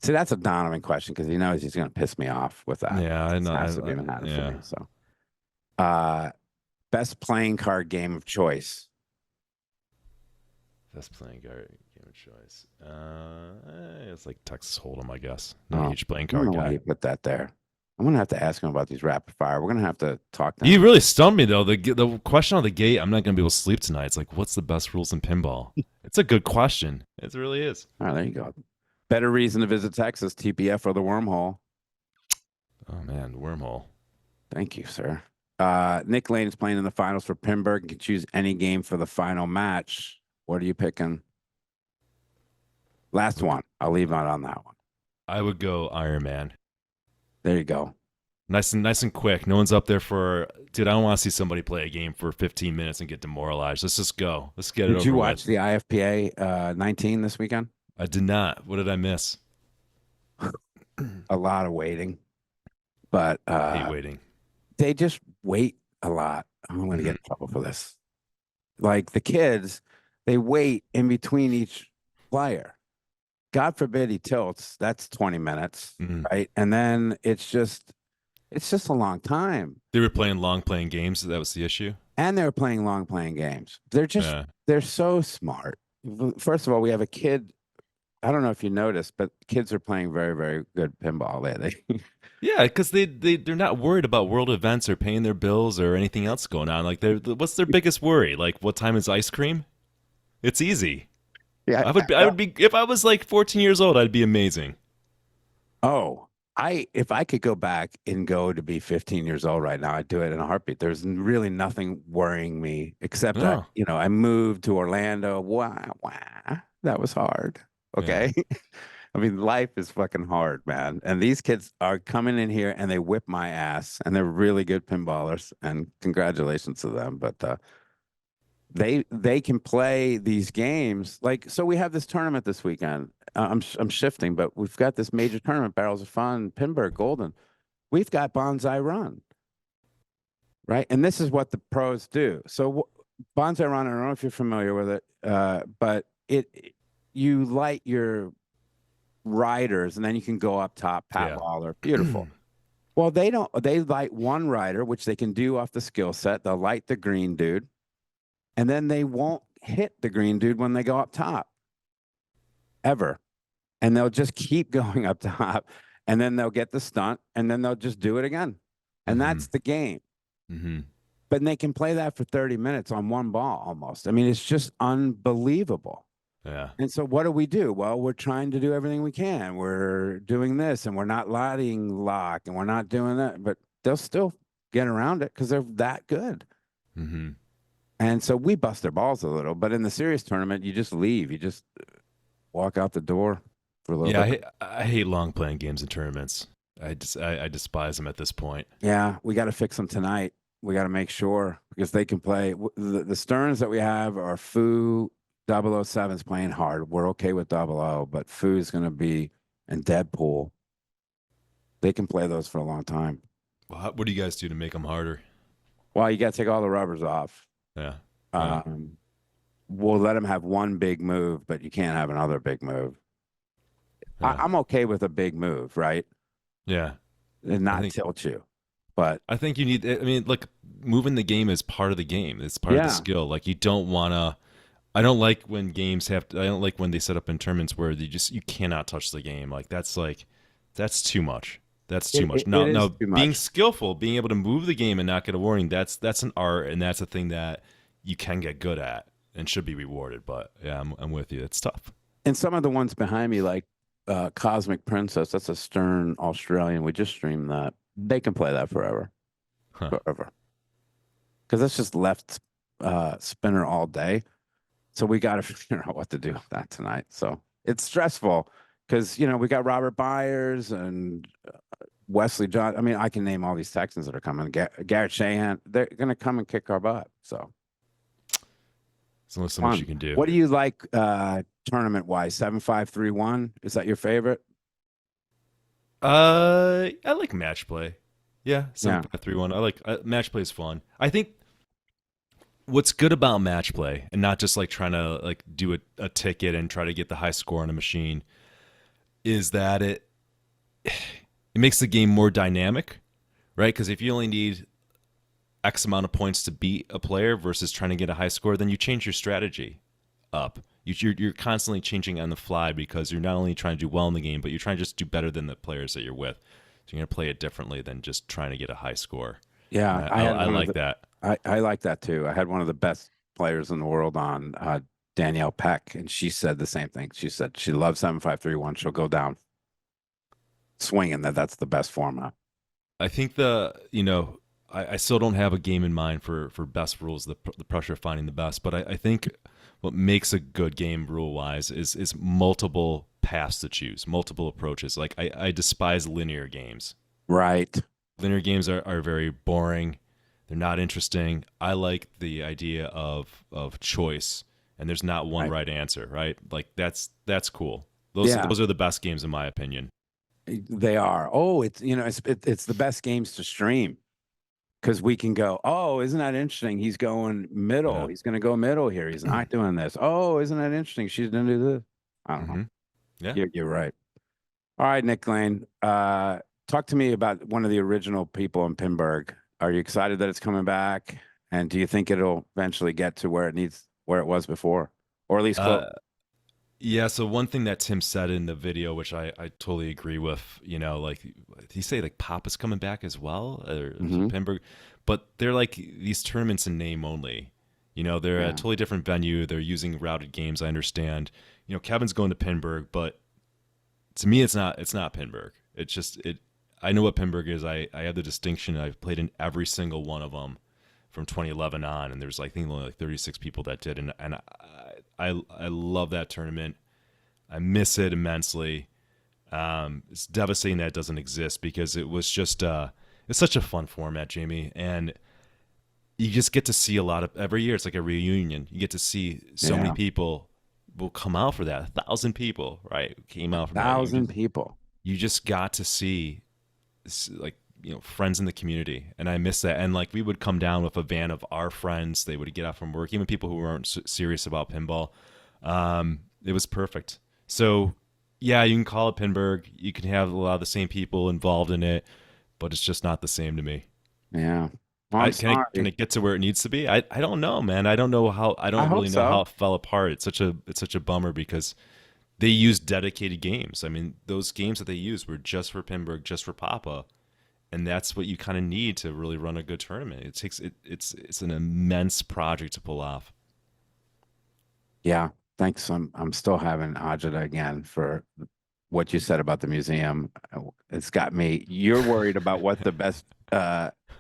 See, that's a Donovan question because he knows he's going to piss me off with that. Yeah, I It know. has to be Manhattan for Yeah. me. So, uh, best playing card game of choice. Best playing card game of choice. It's like Texas Hold'em, I guess. Not a huge playing I don't card know why guy. you put that there. I'm going to have to ask him about these rapid fire. We're going to have to talk to him. You really stumped me though. The question on the gate, I'm not gonna be able to sleep tonight. It's like, what's the best rules in pinball? It's a good question. It really is. All right, there you go. Better reason to visit Texas, TPF or the Wormhole. Oh man, wormhole. Thank you, sir. Nick Lane is playing in the finals for Pinburgh. You can choose any game for the final match. What are you picking? Last one. I'll leave out on that one. I would go Iron Man. There you go. Nice and quick. No one's up there for dude. I don't want to see somebody play a game for 15 minutes and get demoralized. Let's just go. Let's get it over Did you watch with. the IFPA 19 this weekend? I did not. What did I miss? A lot of waiting, but I hate waiting. they just wait a lot. I'm going to get in trouble for this. Like the kids, they wait in between each player. God forbid he tilts. That's 20 minutes, right? And then it's just a long time. They were playing long playing games. That was the issue. And they're playing long playing games. They're so smart. First of all, we have a kid. I don't know if you noticed, but kids are playing very, very good pinball lately. Yeah, because they're not worried about world events or paying their bills or anything else going on. Like, what's their biggest worry? Like, what time is ice cream? It's easy. Yeah, I would be if I was like 14 years old. I'd be amazing. Oh, if I could go back and go to be 15 years old right now, I'd do it in a heartbeat. There's really nothing worrying me except No. I moved to Orlando. Wow, that was hard. Okay. Yeah. I mean, life is fucking hard, man. And these kids are coming in here and they whip my ass and they're really good pinballers and congratulations to them. But they can play these games. Like, so we have this tournament this weekend. I'm shifting, but we've got this major tournament, Barrels of Fun, Pinburgh, Golden. We've got Bonsai Run, right? And this is what the pros do. So Bonsai Run, I don't know if you're familiar with it, but you light your riders and then you can go up top, Pat Lawler, beautiful. Well, they light one rider, which they can do off the skill set. They'll light the green dude, and then they won't hit the green dude when they go up top ever. And they'll just keep going up top, and then they'll get the stunt, and then they'll just do it again. And that's the game. But they can play that for 30 minutes on one ball almost. I mean, it's just unbelievable. Yeah. And so what do? Well, we're trying to do everything we can. We're doing this and we're not lighting lock and we're not doing that, but they'll still get around it because they're that good. And so we bust their balls a little, but in the serious tournament, you just leave. You just walk out the door for a little bit. I hate long playing games in tournaments. I despise them at this point. Yeah, we got to fix them tonight. We got to make sure because they can play. The Sterns that we have are Foo, 007's playing hard. We're okay with 00, but Foo's going to be in Deadpool. They can play those for a long time. Well, what do you guys do to make them harder? Well, you got to take all the rubbers off. Yeah. We'll let them have one big move, but you can't have another big move. I'm okay with a big move, right? Yeah. And not tilt you. But I think you need. I mean, like moving the game is part of the game. It's part of the yeah, skill. Like you don't want to. I don't like when games have. I don't like when they set up in tournaments where you cannot touch the game. That's too much. That's too much. it is Now too being much. skillful, being able to move the game and not get a warning, that's an art, and that's a thing that you can get good at and should be rewarded. But yeah, I'm with you. It's tough. And some of the ones behind me, like Cosmic Princess, that's a Stern Australian. We just streamed that. They can play that forever, Huh. forever. Because that's just left spinner all day. So we got to figure out what to do with that tonight. So it's stressful because, we got Robert Byers and Wesley John. I mean, I can name all these Texans that are coming. Garrett Shahan, they're going to come and kick our butt. So There's only so much you can do. what do you like tournament wise? 7-5-3-1? Is that your favorite? I like match play. Yeah, 7-5-3-1. I like match play is fun. I think what's good about match play and not just like trying to like do a ticket and try to get the high score on a machine is that it makes the game more dynamic, right? Because if you only need X amount of points to beat a player versus trying to get a high score, then you change your strategy up. You're constantly changing on the fly because you're not only trying to do well in the game, but you're trying to just do better than the players that you're with. So you're going to play it differently than just trying to get a high score. Yeah, I like that. I like that too. I had one of the best players in the world on, Danielle Peck, and she said the same thing. She said she loves 7-5-3-1. She'll go down swinging. That's the best format. I think I still don't have a game in mind for best rules, the pressure of finding the best, but I think what makes a good game rule wise is multiple paths to choose, multiple approaches. Like I despise linear games. Right. Linear games are very boring. They're not interesting. I like the idea of choice, and there's not one right answer, right? Like that's cool. Those are the best games in my opinion. They are. Oh, it's it's the best games to stream because we can go, oh, isn't that interesting? He's going middle. Yeah. He's going to go middle here. He's not doing this. Oh, isn't that interesting? She's going to do this. I don't know. Yeah. You're right. All right, Nick Lane. Talk to me about one of the original people in Pinburgh. Are you excited that it's coming back? And do you think it'll eventually get to where it was before, or at least close? Yeah, so one thing that Tim said in the video, which I totally agree with, like did he say like Pop is coming back as well, or Pinburgh? But they're like these tournaments in name only. They're a totally different venue. They're using routed games. I understand. Kevin's going to Pinburgh, but to me, it's not Pinburgh. It's just it. I know what Pinburgh is. I have the distinction. I've played in every single one of them from 2011 on, and there's I think only like 36 people that did, and I love that tournament. I miss it immensely. It's devastating that it doesn't exist because it was just it's such a fun format, Jamie, and you just get to see a lot of every year. It's like a reunion. You get to see so many people will come out for that. 1,000 people, right? Came out for 1,000 people. You just got to see like friends in the community, and I miss that. And like we would come down with a van of our friends. They would get out from work, even people who weren't serious about pinball. It was perfect. So yeah, you can call it Pinburgh. You can have a lot of the same people involved in it, but it's just not the same to me. Yeah. Well, can it get to where it needs to be? I don't know, man. I don't know how. I don't really know how it fell apart. It's such a bummer because they used dedicated games. I mean, those games that they used were just for Pinburgh, just for Papa. And that's what you kind of need to really run a good tournament. It's an immense project to pull off. Yeah, thanks. I'm still having agita again for what you said about the museum. It's got me. You're worried about what the best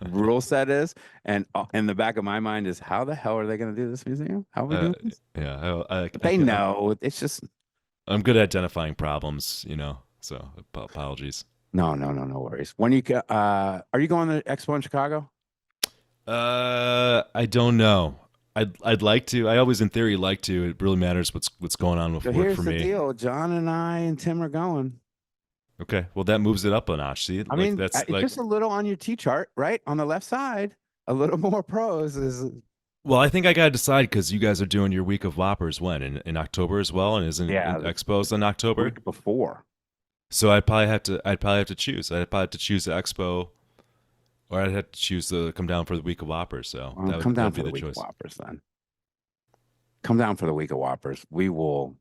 rule set is, and in the back of my mind is how the hell are they going to do this museum? How are we doing this? Yeah, they know. It's just I'm good at identifying problems, So apologies. No worries. When are you going to the Expo in Chicago? I don't know. I'd like to. I always, in theory, like to. It really matters what's going on with work for me. Here's the deal. John and I and Tim are going. Okay, well that moves it up a notch. See, I mean, that's like just a little on your T chart, right on the left side. A little more pros is. Well, I think I gotta decide because you guys are doing your week of Whoppers when in October as well, and isn't Expo's in October? Week before. So I'd probably have to choose. I'd probably have to choose the Expo Or I'd have to choose to come down for the week of Whoppers. So Well, come down that'd for be the the week of choice. Whoppers then. Come down for the week of Whoppers. We'll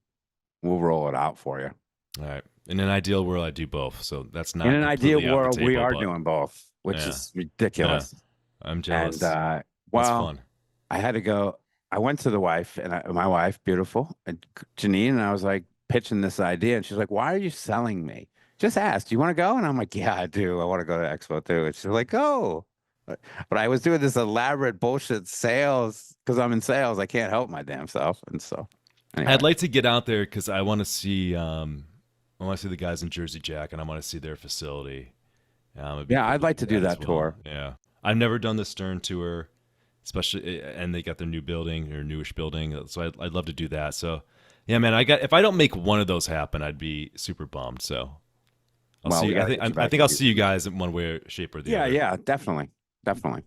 roll it out for you. All right. In an ideal world, I do both. So that's In not an ideal completely off the world, we table, are but doing both, which yeah, is yeah, ridiculous. I'm And jealous. That's well, fun. I had to go. I went to the wife and my wife, beautiful, and Janine, and I was like pitching this idea, and she's like, "Why are you selling me? Just ask. Do you want to go?" And I'm like, "Yeah, I do. I want to go to Expo too." And she's like, "Go." But I was doing this elaborate bullshit sales because I'm in sales. I can't help my damn self. And so, I'd anyway, like to get out there because I want to see. I want to see the guys in Jersey Jack, and I want to see their facility. It'd be yeah, cool I'd to like do to do that as that well. tour. Yeah, I've never done the Stern tour, especially, and they got their new building or newish building, so I'd love to do that. So, yeah, man, if I don't make one of those happen, I'd be super bummed. So I'll Well, we see. got to get you I back think to I'll see you Houston. guys in one way, shape, or the Yeah, other. yeah, definitely, definitely.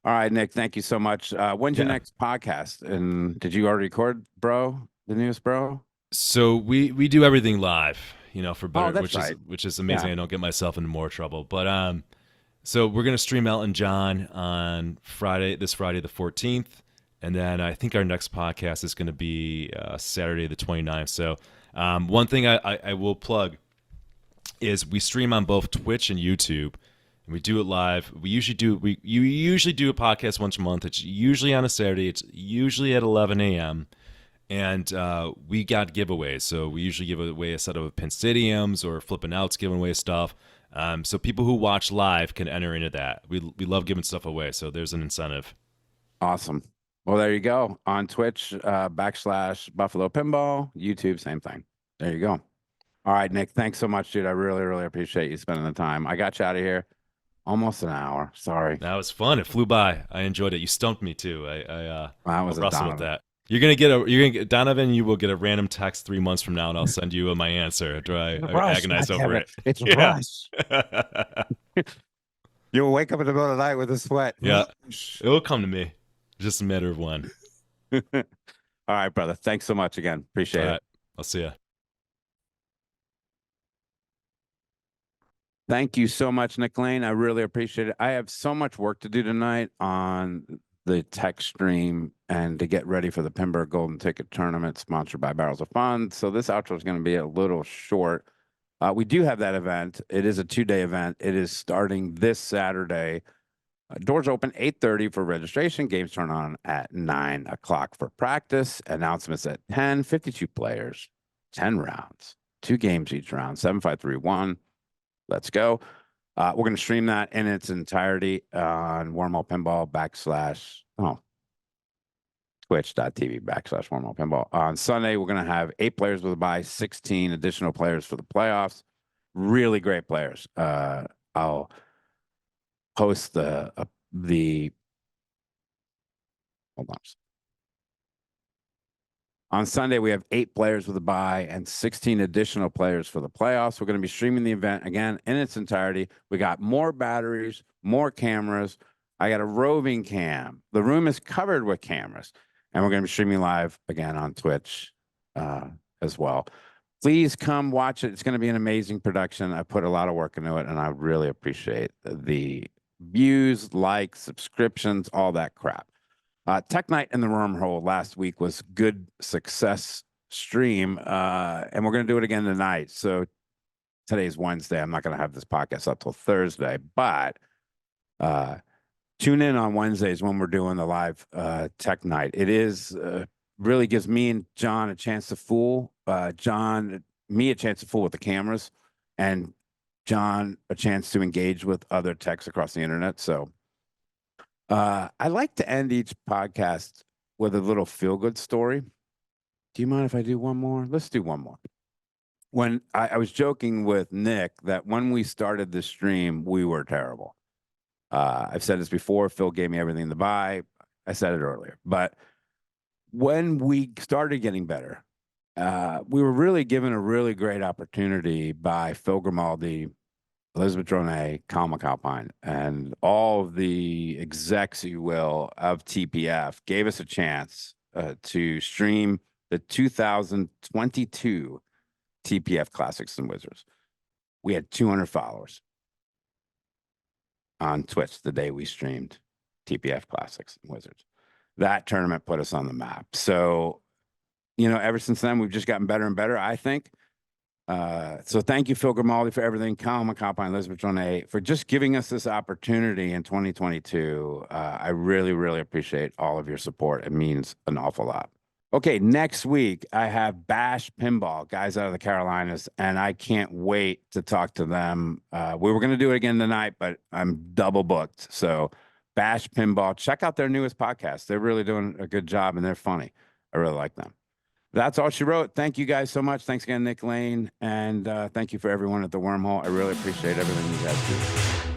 All right, Nick, thank you so much. When's your Yeah. next podcast? And did you already record, bro? The newest, bro? So we do everything live, for Oh, better, that's right. which is Yeah, amazing. I don't get myself into more trouble, but so we're gonna stream Elton John on this Friday the 14th, and then I think our next podcast is gonna be Saturday the 29th. So one thing I will plug is we stream on both Twitch and YouTube. And we do it live. You usually do a podcast once a month. It's usually on a Saturday. It's usually at 11 a.m. And we got giveaways. So we usually give away a set of pin stadiums or flipping outs, giving away stuff. So people who watch live can enter into that. We love giving stuff away. So there's an incentive. awesome. Well, there you go. On Twitch, / Buffalo Pinball, YouTube, same thing. There you go. All right, Nick, thanks so much, dude. I really, really appreciate you spending the time. I got you out of here almost an hour. Sorry. That was fun. It flew by. I enjoyed it. You stumped me too. That I'll was a wrestle with Donovan. that. Donovan. You will get a random text 3 months from now, and I'll send you my answer after I Rush, agonize over goddammit. it. It's Yeah. Rush. You'll wake up in the middle of the night with a sweat. Yeah. Rush. It will come to me. Just a matter of when. All right, brother. Thanks so much again. All Appreciate right. it. I'll see you. Thank you so much, Nick Lane. I really appreciate it. I have so much work to do tonight on the tech stream and to get ready for the Pinburgh Golden Ticket Tournament sponsored by Barrels of Fun. So this outro is going to be a little short. We do have that event. It is a 2-day event. It is starting this Saturday. Doors open 8:30 for registration. Games turn on at 9 o'clock for practice. Announcements at 10. 52 players, 10 rounds, 2 games each round. 7-5-3-1. Let's go. We're going to stream that in its entirety on Wormhole Pinball twitch.tv / Wormhole Pinball. On Sunday, we're going to have 8 players with a bye, 16 additional players for the playoffs. Really great players. I'll post the hold on. On Sunday, we have 8 players with a bye and 16 additional players for the playoffs. We're going to be streaming the event again in its entirety. We got more batteries, more cameras. I got a roving cam. The room is covered with cameras, and we're going to be streaming live again on Twitch as well. Please come watch it. It's going to be an amazing production. I put a lot of work into it, and I really appreciate the views, likes, subscriptions, all that crap. Tech Night in the Wormhole last week was good success stream, and we're going to do it again tonight. So today's Wednesday. I'm not going to have this podcast up till Thursday, but tune in on Wednesdays when we're doing the live Tech Night. It is really gives me and John a chance to fool me a chance to fool with the cameras, and John a chance to engage with other techs across the internet. So I like to end each podcast with a little feel-good story. Do you mind if I do one more? Let's do one more. When I was joking with Nick that when we started the stream, we were terrible. I've said this before. Phil gave me everything to buy. I said it earlier. But when we started getting better, we were really given a really great opportunity by Phil Grimaldi, Elizabeth Dronay, Kyle McAlpine, and all of the execs, you will, of TPF gave us a chance to stream the 2022 TPF Classics and Wizards. We had 200 followers. on Twitch the day we streamed TPF Classics and Wizards. That tournament put us on the map. So, you know, ever since then, we've just gotten better and better, I think. So thank you, Phil Grimaldi, for everything. Colin McCalpine, Elizabeth Jonet, for just giving us this opportunity in 2022. I really, really appreciate all of your support. It means an awful lot. Okay, next week, I have Bash Pinball, guys out of the Carolinas, and I can't wait to talk to them. We were going to do it again tonight, but I'm double booked. So Bash Pinball, check out their newest podcast. They're really doing a good job, and they're funny. I really like them. That's all she wrote. Thank you guys so much. Thanks again, Nick Lane. And thank you for everyone at the Wormhole. I really appreciate everything you guys do.